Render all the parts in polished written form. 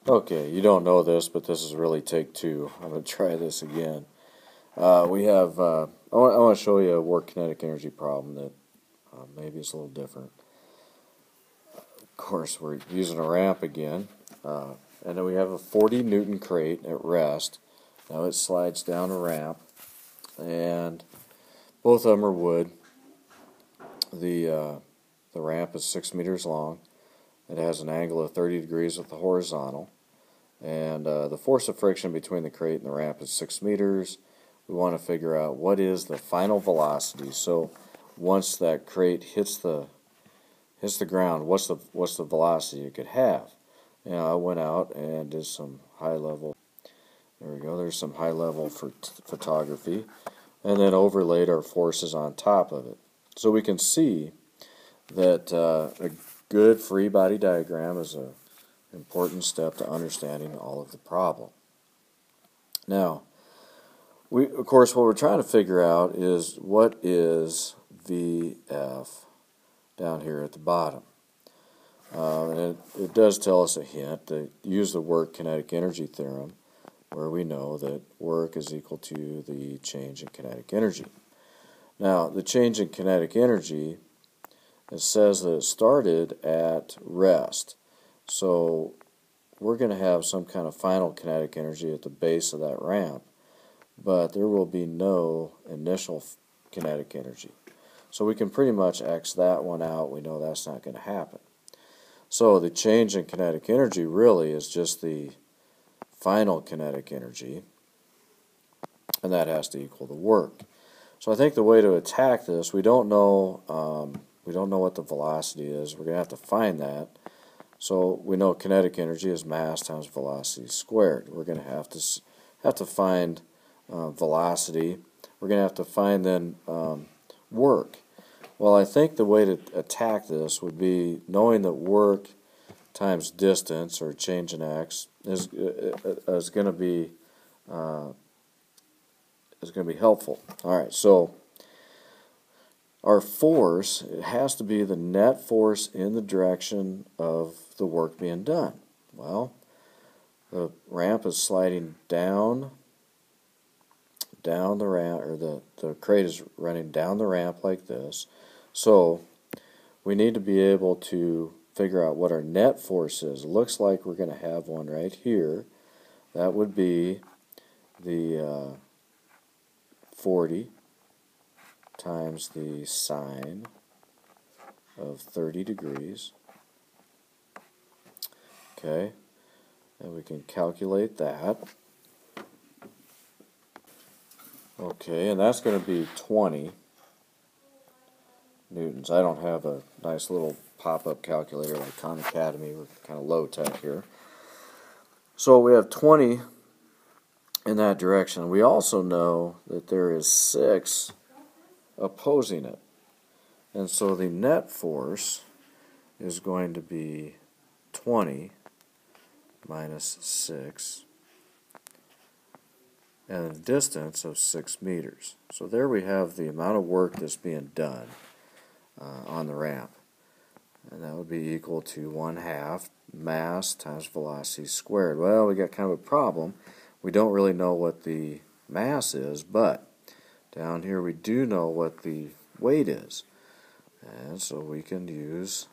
Okay, you don't know this, but this is really take two. I'm going to try this again. We have, I want to show you a work kinetic energy problem that maybe is a little different. Of course, we're using a ramp again. And then we have a 40 Newton crate at rest. Now it slides down a ramp, and both of them are wood. The ramp is 6 meters long. It has an angle of 30 degrees with the horizontal. And the force of friction between the crate and the ramp is 6 meters. We want to figure out what is the final velocity. So once that crate hits the ground, what's the velocity it could have? You know, I went out and did some high level. There we go. There's some high level for photography, and then overlaid our forces on top of it. So we can see that a good free body diagram is an important step to understanding all of the problem. Now, of course, what we're trying to figure out is what is VF down here at the bottom. And it does tell us a hint to use the work kinetic energy theorem, where we know that work is equal to the change in kinetic energy. Now, the change in kinetic energy, it says that it started at rest. So we're going to have some kind of final kinetic energy at the base of that ramp, but there will be no initial kinetic energy. So we can pretty much X that one out. We know that's not going to happen. So the change in kinetic energy really is just the final kinetic energy, and that has to equal the work. So I think the way to attack this, we don't know what the velocity is. We're going to have to find that. So we know kinetic energy is mass times velocity squared. We're going to have to find velocity. We're going to have to find then work. Well, I think the way to attack this would be knowing that work times distance, or change in x, is going to be helpful. All right, so our force, it has to be the net force in the direction of the work being done. Well, the ramp is sliding down the ramp, or the crate is running down the ramp like this. So we need to be able to figure out what our net force is. It looks like we're going to have one right here. That would be the 40 times the sine of 30 degrees. Okay, and we can calculate that. Okay, and that's going to be 20 newtons. I don't have a nice little pop-up calculator like Khan Academy. We're kind of low-tech here. So we have 20 in that direction. We also know that there is 6 opposing it. And so the net force is going to be 20 minus 6, and a distance of 6 meters. So there we have the amount of work that's being done on the ramp. And that would be equal to 1/2 mass times velocity squared. Well, we got kind of a problem. We don't really know what the mass is, but down here we do know what the weight is. And so we can use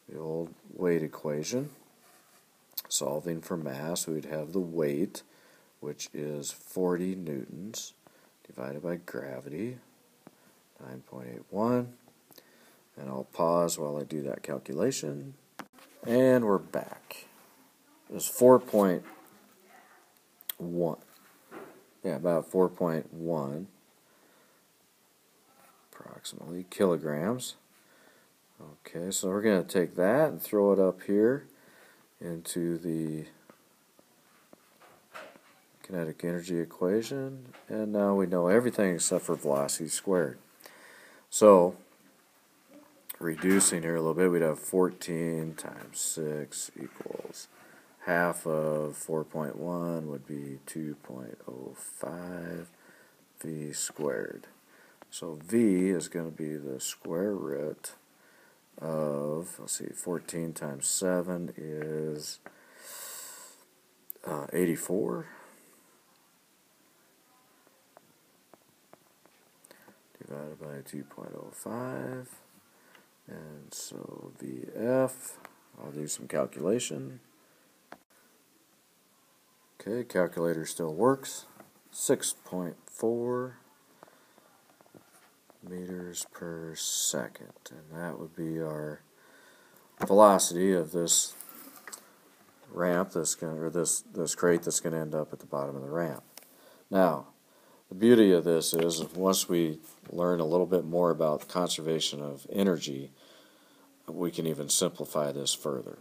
the old weight equation. Solving for mass, we'd have the weight, which is 40 newtons, divided by gravity, 9.81. And I'll pause while I do that calculation. And we're back. It's 4.1. Yeah, about 4.1 approximately kilograms. Okay, so we're going to take that and throw it up here into the kinetic energy equation, and now we know everything except for velocity squared. So, reducing here a little bit, we'd have 14 times 6 equals half of 4.1 would be 2.05 v squared. So v is going to be the square root of, let's see, 14 times 7 is 84 divided by 2.05, and so VF, I'll do some calculation. Okay, calculator still works. 6.4 meters per second, and that would be our velocity of this ramp this crate that's going to end up at the bottom of the ramp. Now, the beauty of this is once we learn a little bit more about conservation of energy, we can even simplify this further.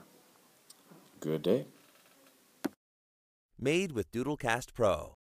Good day. Made with Doodlecast Pro.